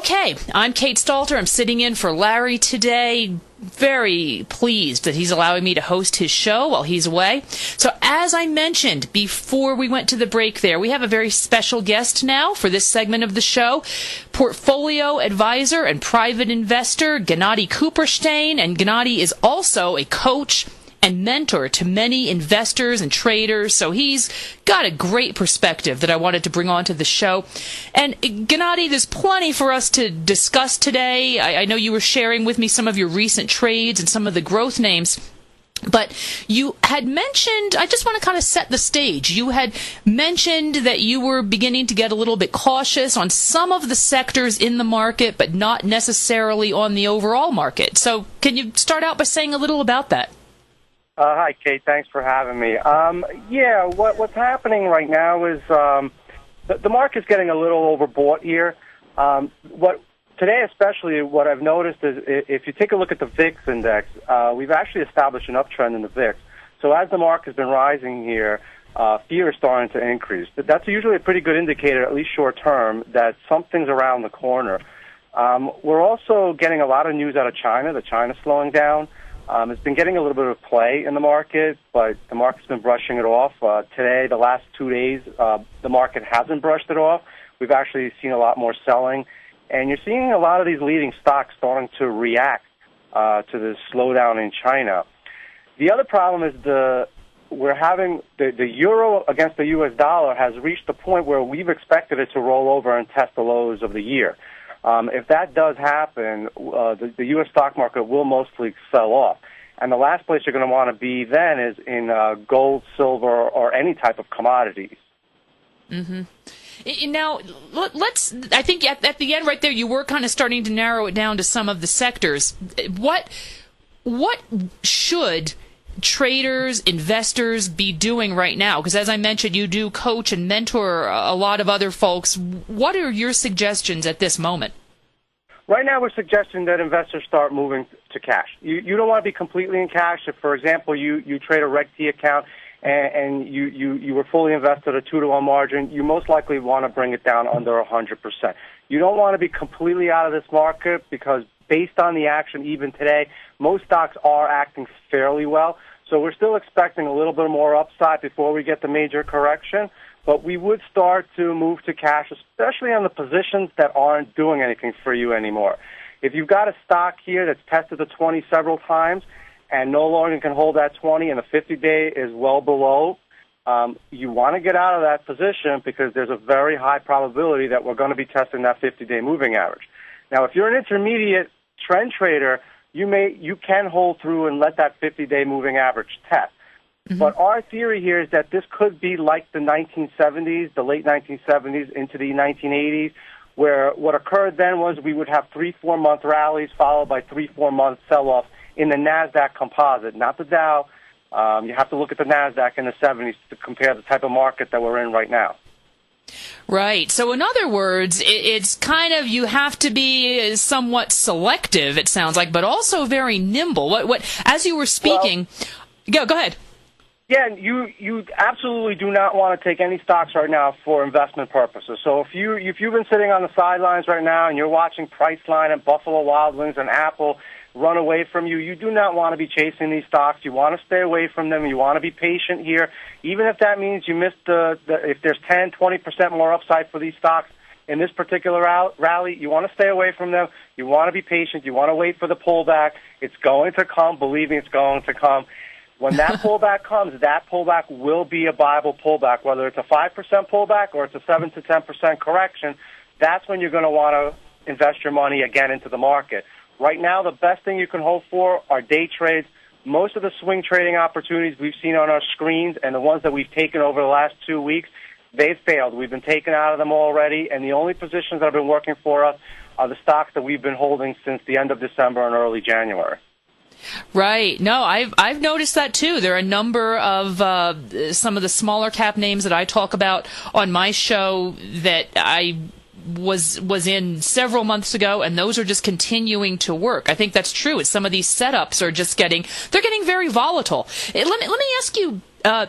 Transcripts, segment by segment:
Okay, I'm Kate Stalter. I'm sitting in for Larry today. Very pleased that he's allowing me to host his show while he's away. So as I mentioned before we went to the break there, we have a very special guest now for this segment of the show. Portfolio advisor and private investor Gennady Kupershteyn. And Gennady is also a coach and mentor to many investors and traders. So he's got a great perspective that I wanted to bring onto the show. And Gennady, there's plenty for us to discuss today. I know you were sharing with me some of your recent trades and some of the growth names. But you had mentioned, I just want to kind of set the stage. You had mentioned that you were beginning to get a little bit cautious on some of the sectors in the market, but not necessarily on the overall market. So can you start out by saying a little about that? Hi, Kate. Thanks for having me. What's happening right now is the market's getting a little overbought here. Today, especially, what I've noticed is if you take a look at the VIX index, we've actually established an uptrend in the VIX. So as the market's been rising here, fear is starting to increase. That's usually a pretty good indicator, at least short term, that something's around the corner. We're also getting a lot of news out of China, that China's slowing down. It's been getting a little bit of play in the market, but the market's been brushing it off. Today, the last 2 days, the market hasn't brushed it off. We've actually seen a lot more selling, and you're seeing a lot of these leading stocks starting to react to this slowdown in China. The other problem is the euro against the U.S. dollar has reached the point where we've expected it to roll over and test the lows of the year. If that does happen, the U.S. stock market will mostly sell off. And the last place you're going to want to be then is in gold, silver, or any type of commodities. Mm-hmm. Now, I think at the end right there, you were kind of starting to narrow it down to some of the sectors. What should traders, investors be doing right now? Because as I mentioned, you do coach and mentor a lot of other folks. What are your suggestions at this moment? Right now, we're suggesting that investors start moving to cash. You don't want to be completely in cash. If, for example, you trade a Reg T account and you were fully invested at a 2-to-1 margin, you most likely want to bring it down under 100%. You don't want to be completely out of this market because based on the action even today, most stocks are acting fairly well. So we're still expecting a little bit more upside before we get the major correction. But we would start to move to cash, especially on the positions that aren't doing anything for you anymore. If you've got a stock here that's tested the 20 several times and no longer can hold that 20 and the 50-day is well below, you want to get out of that position because there's a very high probability that we're going to be testing that 50-day moving average. Now, if you're an intermediate trend trader, you can hold through and let that 50-day moving average test. Mm-hmm. But our theory here is that this could be like the 1970s, the late 1970s into the 1980s, where what occurred then was we would have 3-4 month rallies followed by 3-4 month sell-offs in the NASDAQ composite, not the Dow. You have to look at the NASDAQ in the 70s to compare the type of market that we're in right now. Right. So in other words, it's kind of you have to be somewhat selective, it sounds like, but also very nimble. What as you were speaking, go ahead. Yeah, you absolutely do not want to take any stocks right now for investment purposes. So if you've been sitting on the sidelines right now and you're watching Priceline and Buffalo Wild Wings and Apple run away from you, you do not want to be chasing these stocks. You want to stay away from them. You want to be patient here, even if that means you missed if there's 10, 20% more upside for these stocks in this particular rally. You want to stay away from them. You want to be patient. You want to wait for the pullback. It's going to come. Believe me, it's going to come. When that pullback comes, that pullback will be a viable pullback, whether it's a 5% pullback or it's a 7 to 10% correction. That's when you're going to want to invest your money again into the market. Right now, the best thing you can hope for are day trades. Most of the swing trading opportunities we've seen on our screens and the ones that we've taken over the last 2 weeks, they've failed. We've been taken out of them already, and the only positions that have been working for us are the stocks that we've been holding since the end of December and early January. Right. No, I've noticed that too. There are a number of some of the smaller cap names that I talk about on my show that I was in several months ago, and those are just continuing to work. I think that's true. Some of these setups are just getting very volatile. Let me ask you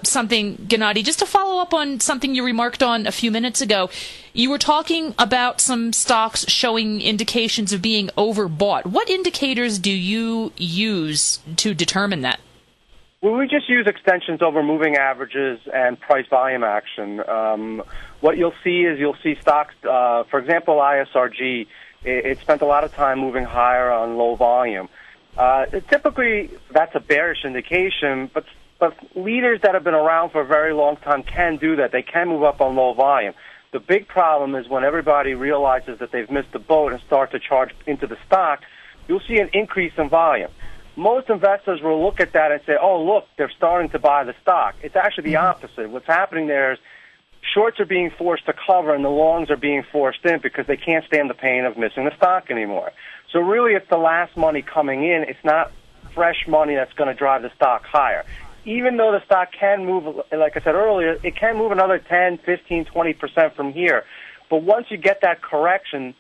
something, Gennady, just to follow up on something you remarked on a few minutes ago. You were talking about some stocks showing indications of being overbought. What indicators do you use to determine that? Well, we just use extensions over moving averages and price volume action. What you'll see stocks, for example, ISRG, it spent a lot of time moving higher on low volume. Typically, that's a bearish indication, but leaders that have been around for a very long time can do that. They can move up on low volume. The big problem is when everybody realizes that they've missed the boat and start to charge into the stock, you'll see an increase in volume. Most investors will look at that and say, oh, look, they're starting to buy the stock. It's actually the opposite. What's happening there is shorts are being forced to cover and the longs are being forced in because they can't stand the pain of missing the stock anymore. So really it's the last money coming in. It's not fresh money that's going to drive the stock higher. Even though the stock can move, like I said earlier, it can move another 10, 15, 20% from here. But once you get that correction,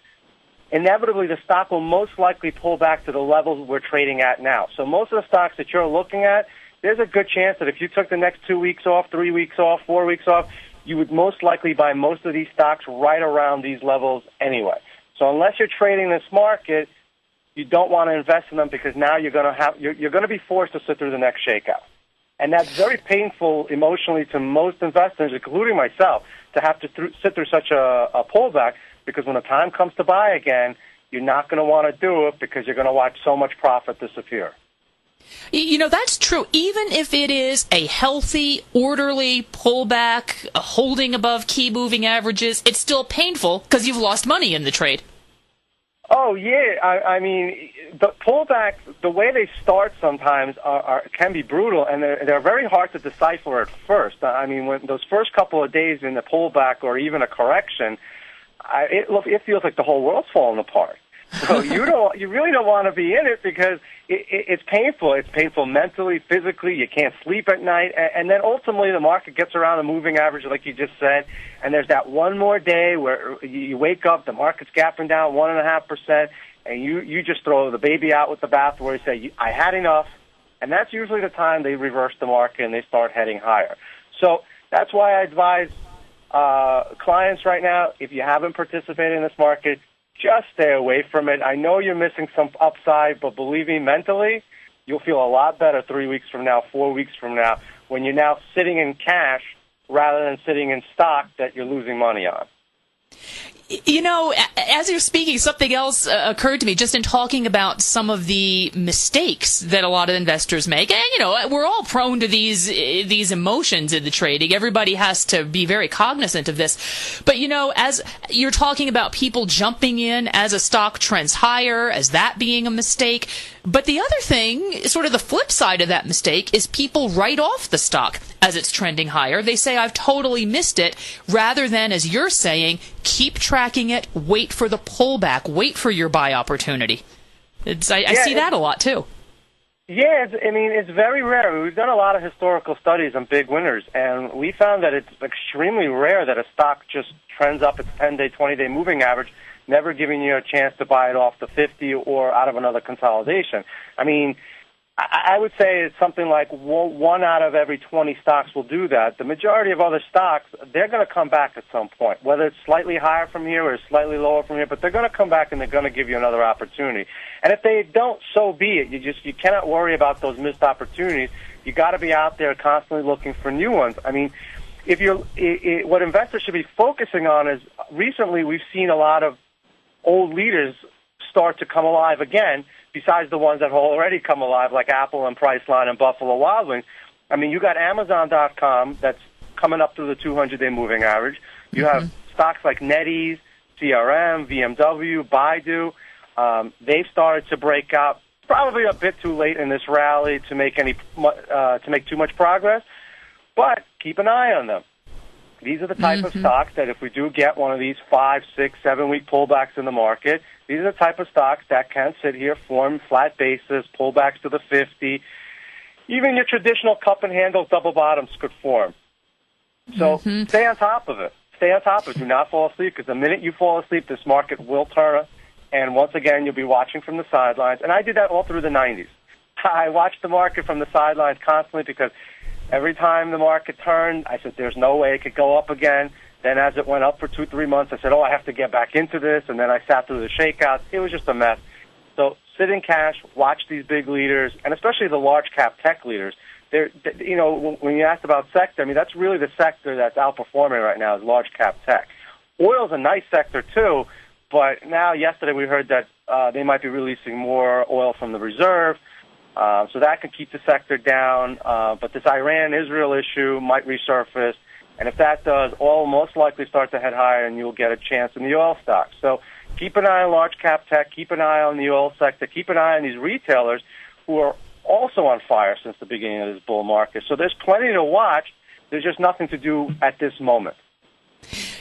inevitably the stock will most likely pull back to the levels we're trading at now. So most of the stocks that you're looking at, there's a good chance that if you took the next 2 weeks off, 3 weeks off, 4 weeks off, you would most likely buy most of these stocks right around these levels anyway. So unless you're trading this market, you don't want to invest in them because now you're going to be forced to sit through the next shakeout. And that's very painful emotionally to most investors, including myself, to have to sit through such a pullback, because when the time comes to buy again, you're not going to want to do it because you're going to watch so much profit disappear. You know, that's true. Even if it is a healthy, orderly pullback, holding above key moving averages, it's still painful because you've lost money in the trade. Oh, yeah. I mean, the pullbacks, the way they start sometimes can be brutal, and they're very hard to decipher at first. I mean, when those first couple of days in the pullback or even a correction, it feels like the whole world's falling apart. So you really don't want to be in it because it's painful. It's painful mentally, physically. You can't sleep at night, and then ultimately the market gets around the moving average, like you just said. And there's that one more day where you wake up, the market's gapping down 1.5%, and you just throw the baby out with the bathwater. You say, "I had enough," and that's usually the time they reverse the market and they start heading higher. So that's why I advise clients right now, if you haven't participated in this market, just stay away from it. I know you're missing some upside, but believe me, mentally, you'll feel a lot better 3 weeks from now, 4 weeks from now, when you're now sitting in cash rather than sitting in stock that you're losing money on. You know, as you're speaking, something else occurred to me just in talking about some of the mistakes that a lot of investors make. And, you know, we're all prone to these emotions in the trading. Everybody has to be very cognizant of this. But, you know, as you're talking about people jumping in as a stock trends higher, as that being a mistake. But the other thing, sort of the flip side of that mistake, is people write off the stock as it's trending higher. They say, I've totally missed it, rather than, as you're saying, keep tracking it, wait for the pullback, wait for your buy opportunity. I see that a lot, too. Yeah, it's very rare. We've done a lot of historical studies on big winners, and we found that it's extremely rare that a stock just trends up its 10-day, 20-day moving average, never giving you a chance to buy it off the 50 or out of another consolidation. I mean, I would say it's something like 1 out of every 20 stocks will do that. The majority of other stocks, they're going to come back at some point, whether it's slightly higher from here or slightly lower from here, but they're going to come back and they're going to give you another opportunity. And if they don't, so be it. You cannot worry about those missed opportunities. You got to be out there constantly looking for new ones. I mean, what investors should be focusing on is, recently we've seen a lot of old leaders start to come alive again, besides the ones that have already come alive, like Apple and Priceline and Buffalo Wild Wings. I mean, you got Amazon.com that's coming up through the 200-day moving average. You have stocks like NetEase, CRM, BMW, Baidu. They've started to break out. Probably a bit too late in this rally to make too much progress, but keep an eye on them. These are the type of stocks that if we do get one of these 5, 6, 7 week pullbacks in the market, these are the type of stocks that can sit here, form flat bases, pullbacks to the 50. Even your traditional cup and handle double bottoms could form. So stay on top of it. stay on top of it. Do not fall asleep, because the minute you fall asleep, this market will turn. And once again, you'll be watching from the sidelines. And I did that all through the 90s. I watched the market from the sidelines constantly, because every time the market turned, I said, there's no way it could go up again. Then as it went up for 2-3 months, I said, I have to get back into this. And then I sat through the shakeouts. It was just a mess. So sit in cash, watch these big leaders, and especially the large cap tech leaders. They're, when you asked about sector, I mean, that's really the sector that's outperforming right now is large cap tech. Oil's a nice sector too, but now yesterday we heard that they might be releasing more oil from the reserve, so that can keep the sector down. But this Iran-Israel issue might resurface, and if that does, oil will most likely start to head higher, and you'll get a chance in the oil stocks. So keep an eye on large cap tech, keep an eye on the oil sector, keep an eye on these retailers who are also on fire since the beginning of this bull market. So there's plenty to watch. There's just nothing to do at this moment.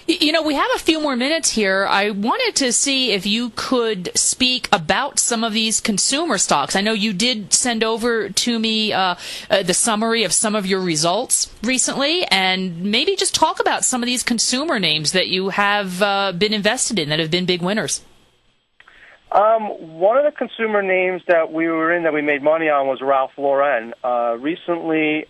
You know, we have a few more minutes here. I wanted to see if you could speak about some of these consumer stocks. I know you did send over to me the summary of some of your results recently, and maybe just talk about some of these consumer names that you have been invested in that have been big winners. One of the consumer names that we were in that we made money on was Ralph Lauren. Recently,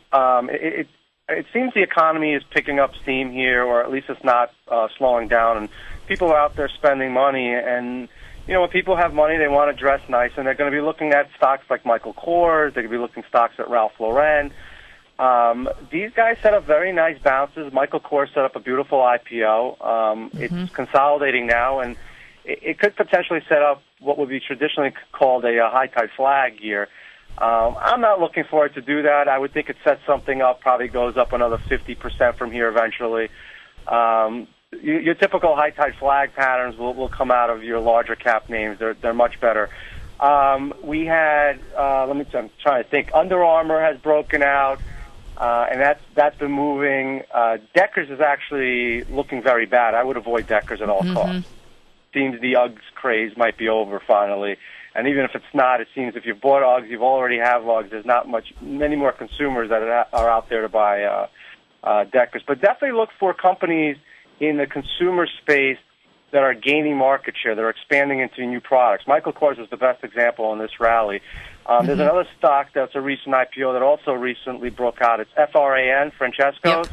it seems the economy is picking up steam here, or at least it's not slowing down, and people are out there spending money. And, you know, when people have money, they want to dress nice, and they're going to be looking at stocks like Michael Kors. They're going to be looking at stocks at Ralph Lauren. These guys set up very nice bounces. Michael Kors set up a beautiful IPO. It's consolidating now, and it could potentially set up what would be traditionally called a high tide flag year. I'm not looking for it to do that. I would think it sets something up, probably goes up another 50% from here eventually. Your typical high tide flag patterns will come out of your larger cap names. They're much better. We had, I'm trying to think, Under Armour has broken out, and that's been moving. Deckers is actually looking very bad. I would avoid Deckers at all costs. Seems the Uggs craze might be over finally. And even if it's not, it seems if you've bought Uggs, you've already have Uggs. There's not many more consumers that are out there to buy Deckers. But definitely look for companies in the consumer space that are gaining market share. They're expanding into new products. Michael Kors is the best example in this rally. There's another stock that's a recent IPO that also recently broke out. It's FRAN, Francesco's.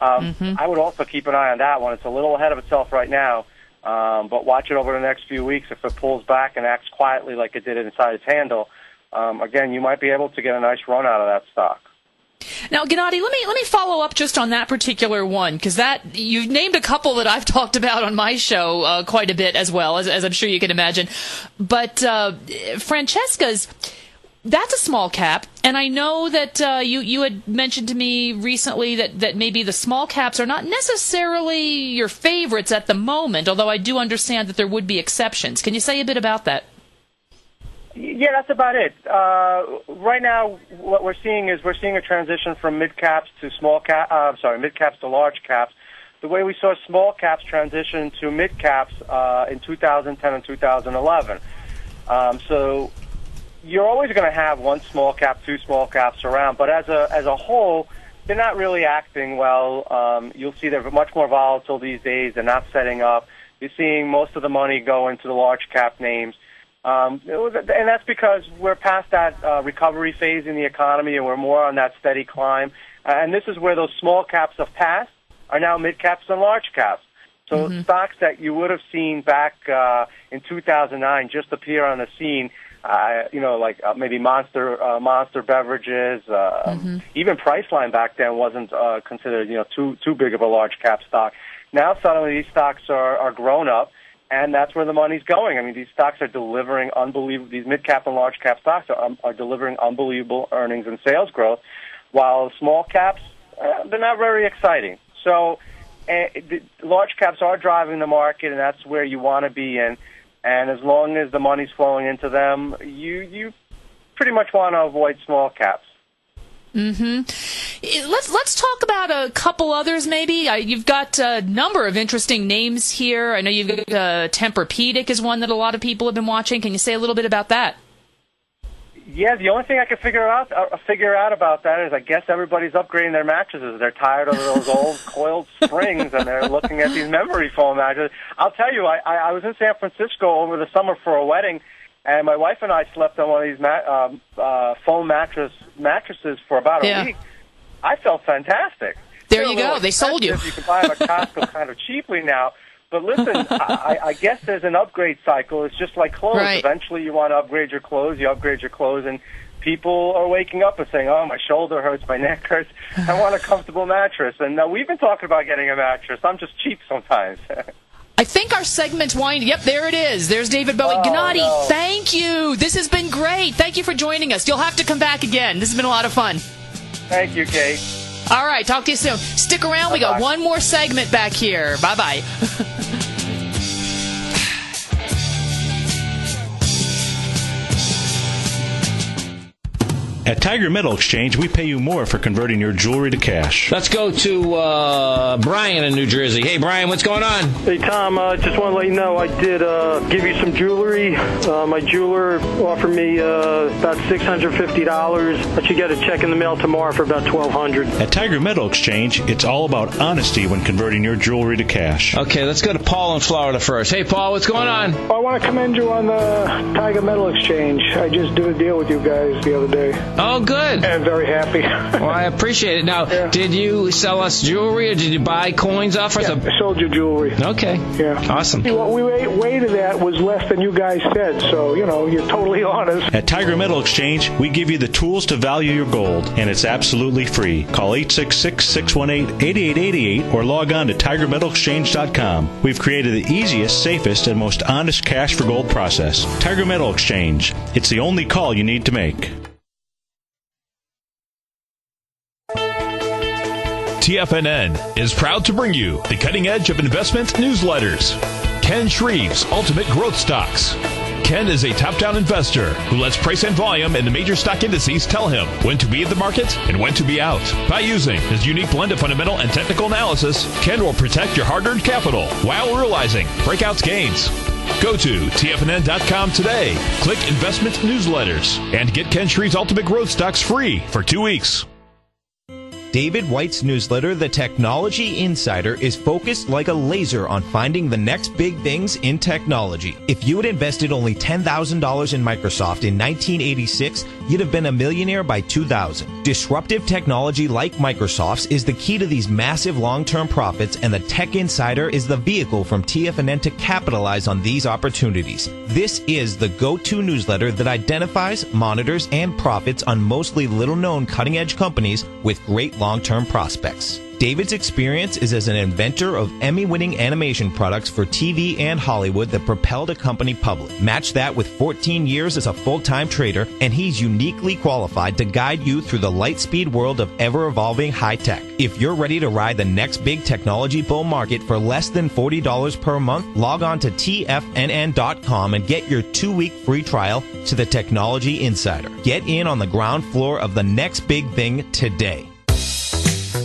I would also keep an eye on that one. It's a little ahead of itself right now. But watch it over the next few weeks. If it pulls back and acts quietly like it did inside its handle, again, you might be able to get a nice run out of that stock. Now, Gennady, let me follow up just on that particular one, because you've named a couple that I've talked about on my show quite a bit as well, as I'm sure you can imagine. But Francesca's, that's a small cap, and I know that you had mentioned to me recently that maybe the small caps are not necessarily your favorites at the moment, although I do understand that there would be exceptions. Can you say a bit about that? Yeah, that's about it. Right now, what we're seeing a transition from mid caps to mid caps to large caps. The way we saw small caps transition to mid caps in 2010 and 2011. So you're always going to have one small cap, two small caps around, but as a whole, they're not really acting well. You'll see they're much more volatile these days. They're not setting up. You're seeing most of the money go into the large cap names. And that's because we're past that recovery phase in the economy, and we're more on that steady climb. And this is where those small caps of past are now mid caps and large caps. So stocks that you would have seen back in 2009 just appear on the scene. Like maybe Monster beverages, even Priceline back then wasn't considered, too big of a large cap stock. Now suddenly these stocks are grown up, and that's where the money's going. I mean, these stocks are delivering unbelievable. These mid cap and large cap stocks are delivering unbelievable earnings and sales growth, while small caps they're not very exciting. So the large caps are driving the market, and that's where you want to be in. And as long as the money's flowing into them, you pretty much want to avoid small caps. Let's talk about a couple others maybe. You've got a number of interesting names here. I know you've got Tempur-Pedic is one that a lot of people have been watching. Can you say a little bit about that? Yeah, the only thing I can figure out about that is I guess everybody's upgrading their mattresses. They're tired of those old coiled springs, and they're looking at these memory foam mattresses. I'll tell you, I was in San Francisco over the summer for a wedding, and my wife and I slept on one of these foam mattresses for about a week. I felt fantastic. There you go. They sold you. You can buy them at Costco kind of cheaply now. But listen, I guess there's an upgrade cycle. It's just like clothes. Right. Eventually you want to upgrade your clothes. You upgrade your clothes, and people are waking up and saying, oh, my shoulder hurts, my neck hurts. I want a comfortable mattress. And we've been talking about getting a mattress. I'm just cheap sometimes. I think our segment's winding. Yep, there it is. There's David Bowie. Gennady, thank you. This has been great. Thank you for joining us. You'll have to come back again. This has been a lot of fun. Thank you, Kate. All right, talk to you soon. Stick around. We got one more segment back here. Bye-bye. At Tiger Metal Exchange, we pay you more for converting your jewelry to cash. Let's go to Brian in New Jersey. Hey, Brian, what's going on? Hey, Tom, just want to let you know I did give you some jewelry. My jeweler offered me about $650, but you get a check in the mail tomorrow for about $1,200. At Tiger Metal Exchange, it's all about honesty when converting your jewelry to cash. Okay, let's go to Paul in Florida first. Hey, Paul, what's going on? I want to commend you on the Tiger Metal Exchange. I just did a deal with you guys the other day. Oh, good. I'm very happy. Well, I appreciate it. Now, did you sell us jewelry or did you buy coins off us? Yeah, I sold you jewelry. Okay. Yeah. Awesome. What we weighted at was less than you guys said, so, you're totally honest. At Tiger Metal Exchange, we give you the tools to value your gold, and it's absolutely free. Call 866-618-8888 or log on to TigerMetalExchange.com. We've created the easiest, safest, and most honest cash for gold process. Tiger Metal Exchange. It's the only call you need to make. TFNN is proud to bring you the cutting edge of investment newsletters. Ken Shreve's Ultimate Growth Stocks. Ken is a top-down investor who lets price and volume in the major stock indices tell him when to be in the market and when to be out. By using his unique blend of fundamental and technical analysis, Ken will protect your hard-earned capital while realizing breakout gains. Go to TFNN.com today, click Investment Newsletters, and get Ken Shreve's Ultimate Growth Stocks free for 2 weeks. David White's newsletter, The Technology Insider, is focused like a laser on finding the next big things in technology. If you had invested only $10,000 in Microsoft in 1986, you'd have been a millionaire by 2000. Disruptive technology like Microsoft's is the key to these massive long-term profits, and the Tech Insider is the vehicle from TFNN to capitalize on these opportunities. This is the go-to newsletter that identifies, monitors, and profits on mostly little-known cutting-edge companies with great long-term prospects. David's experience is as an inventor of Emmy-winning animation products for TV and Hollywood that propelled a company public. Match that with 14 years as a full-time trader, and he's uniquely qualified to guide you through the light-speed world of ever-evolving high-tech. If you're ready to ride the next big technology bull market for less than $40 per month, log on to TFNN.com and get your 2-week free trial to the Technology Insider. Get in on the ground floor of the next big thing today.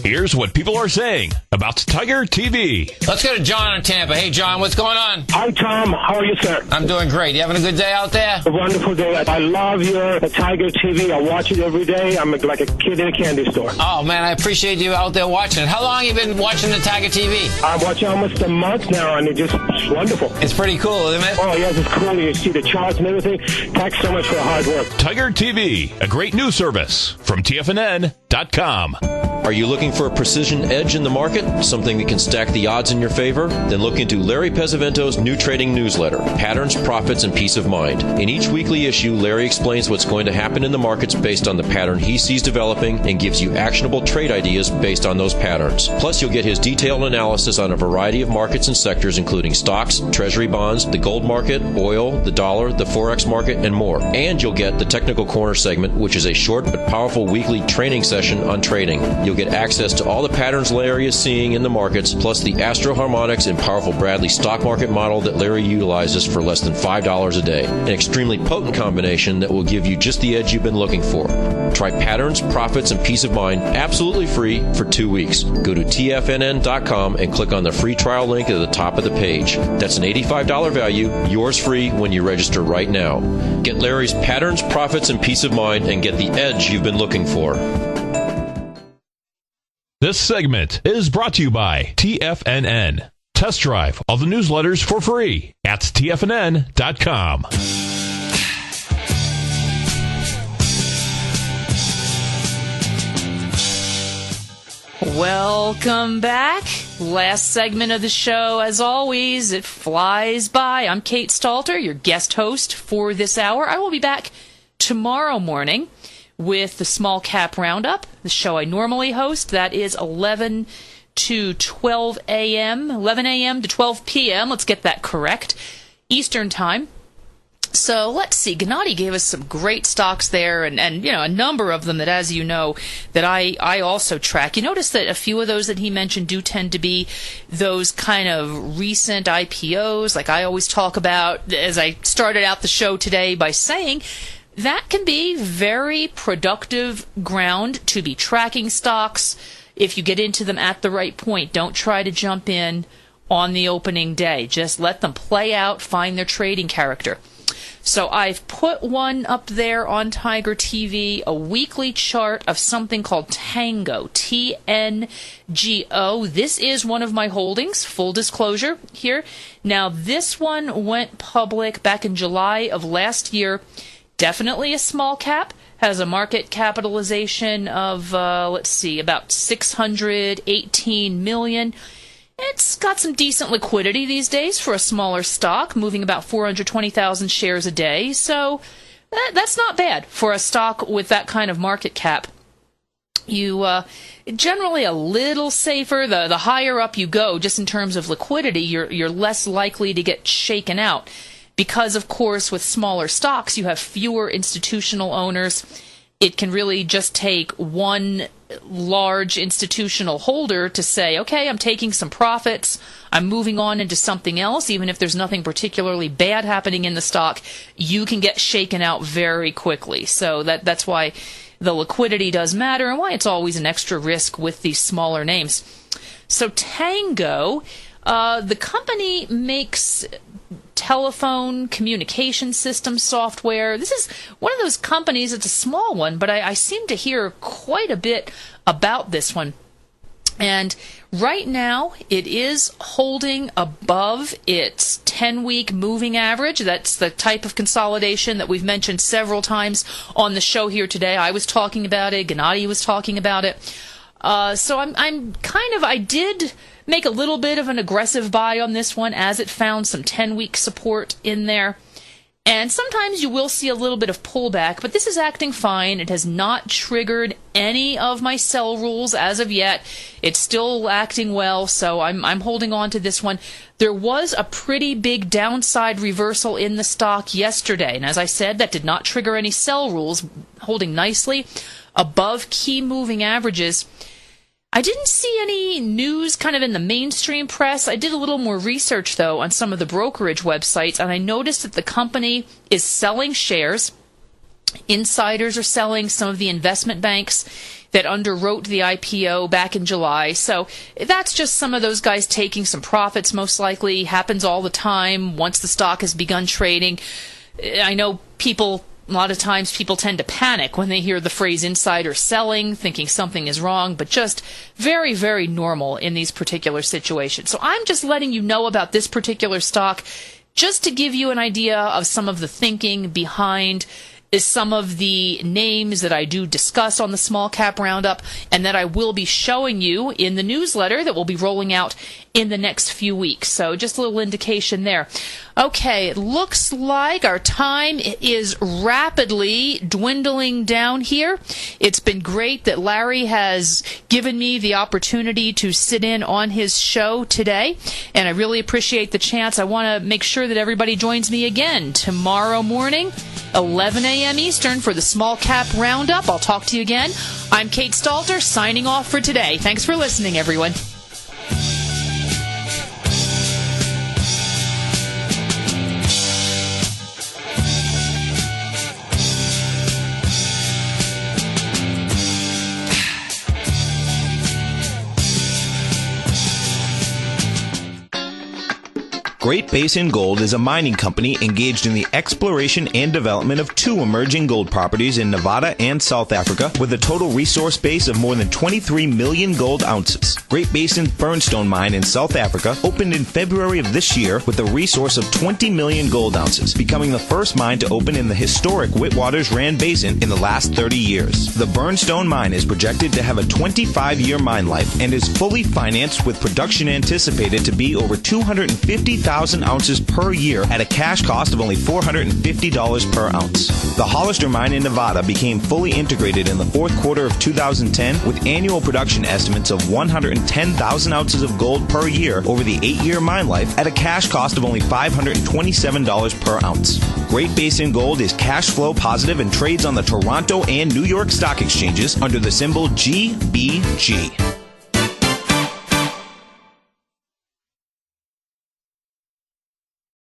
Here's what people are saying about Tiger TV. Let's go to John in Tampa. Hey, John, what's going on? Hi, Tom. How are you, sir? I'm doing great. You having a good day out there? A wonderful day. I love your Tiger TV. I watch it every day. I'm like a kid in a candy store. Oh, man, I appreciate you out there watching it. How long have you been watching the Tiger TV? I'm watching almost a month now, and it's wonderful. It's pretty cool, isn't it? Oh, yes, it's cool. You see the charts and everything. Thanks so much for the hard work. Tiger TV, a great news service from TFNN.com. Are you looking for a precision edge in the market? Something that can stack the odds in your favor? Then look into Larry Pesavento's new trading newsletter, Patterns, Profits, and Peace of Mind. In each weekly issue, Larry explains what's going to happen in the markets based on the pattern he sees developing and gives you actionable trade ideas based on those patterns. Plus, you'll get his detailed analysis on a variety of markets and sectors, including stocks, treasury bonds, the gold market, oil, the dollar, the forex market, and more. And you'll get the Technical Corner segment, which is a short but powerful weekly training session on trading. You'll get get access to all the patterns Larry is seeing in the markets, plus the Astro Harmonics and powerful Bradley stock market model that Larry utilizes for less than $5 a day. An extremely potent combination that will give you just the edge you've been looking for. Try patterns, profits, and peace of mind absolutely free for 2 weeks. Go to TFNN.com and click on the free trial link at the top of the page. That's an $85 value, yours free when you register right now. Get Larry's patterns, profits, and peace of mind and get the edge you've been looking for. This segment is brought to you by TFNN. Test drive all the newsletters for free at TFNN.com. Welcome back. Last segment of the show, as always. It flies by. I'm Kate Stalter, your guest host for this hour. I will be back tomorrow morning with the Small Cap Roundup, the show I normally host. That is 11 to 12 a.m., 11 a.m. to 12 p.m. Let's get that correct. Eastern Time. So let's see. Gennady gave us some great stocks there, and a number of them that, as you know, that I also track. You notice that a few of those that he mentioned do tend to be those kind of recent IPOs, like I always talk about, as I started out the show today by saying, that can be very productive ground to be tracking stocks if you get into them at the right point. Don't try to jump in on the opening day. Just let them play out, find their trading character. So I've put one up there on Tiger TV, a weekly chart of something called Tango, T-N-G-O. This is one of my holdings, full disclosure here. Now, this one went public back in July of last year. Definitely a small cap, has a market capitalization of, about $618 million. It's got some decent liquidity these days for a smaller stock, moving about 420,000 shares a day. So that's not bad for a stock with that kind of market cap. You generally a little safer. The higher up you go, just in terms of liquidity, you're less likely to get shaken out. Because, of course, with smaller stocks, you have fewer institutional owners. It can really just take one large institutional holder to say, okay, I'm taking some profits, I'm moving on into something else. Even if there's nothing particularly bad happening in the stock, you can get shaken out very quickly. So that's why the liquidity does matter and why it's always an extra risk with these smaller names. So Tango, the company makes telephone communication system software. This is one of those companies, it's a small one, but I seem to hear quite a bit about this one. And right now, it is holding above its 10-week moving average. That's the type of consolidation that we've mentioned several times on the show here today. I was talking about it. Gennady was talking about it. So I did make a little bit of an aggressive buy on this one as it found some 10-week support in there. And sometimes you will see a little bit of pullback, but this is acting fine. It has not triggered any of my sell rules as of yet. It's still acting well, so I'm holding on to this one. There was a pretty big downside reversal in the stock yesterday, and as I said, that did not trigger any sell rules, holding nicely above key moving averages. I didn't see any news kind of in the mainstream press. I did a little more research, though, on some of the brokerage websites, and I noticed that the company is selling shares. Insiders are selling, some of the investment banks that underwrote the IPO back in July. So that's just some of those guys taking some profits, most likely. Happens all the time once the stock has begun trading. I know a lot of times people tend to panic when they hear the phrase insider selling, thinking something is wrong, but just very, very normal in these particular situations. So I'm just letting you know about this particular stock just to give you an idea of some of the thinking behind some of the names that I do discuss on the Small Cap Roundup and that I will be showing you in the newsletter that will be rolling out in the next few weeks. So just a little indication there. Okay, it looks like our time is rapidly dwindling down here. It's been great that Larry has given me the opportunity to sit in on his show today, and I really appreciate the chance. I want to make sure that everybody joins me again tomorrow morning 11 a.m. Eastern for the Small Cap Roundup. I'll talk to you again. I'm Kate Stalter, signing off for today. Thanks for listening, everyone. Great Basin Gold is a mining company engaged in the exploration and development of 2 emerging gold properties in Nevada and South Africa with a total resource base of more than 23 million gold ounces. Great Basin's Burnstone mine in South Africa opened in February of this year with a resource of 20 million gold ounces, becoming the first mine to open in the historic Witwatersrand Basin in the last 30 years. The Burnstone mine is projected to have a 25-year mine life and is fully financed with production anticipated to be over 250,000 ounces per year at a cash cost of only $450 per ounce. The Hollister mine in Nevada became fully integrated in the fourth quarter of 2010 with annual production estimates of 110,000 ounces of gold per year over the 8-year mine life at a cash cost of only $527 per ounce. Great Basin Gold is cash flow positive and trades on the Toronto and New York Stock Exchanges under the symbol GBG.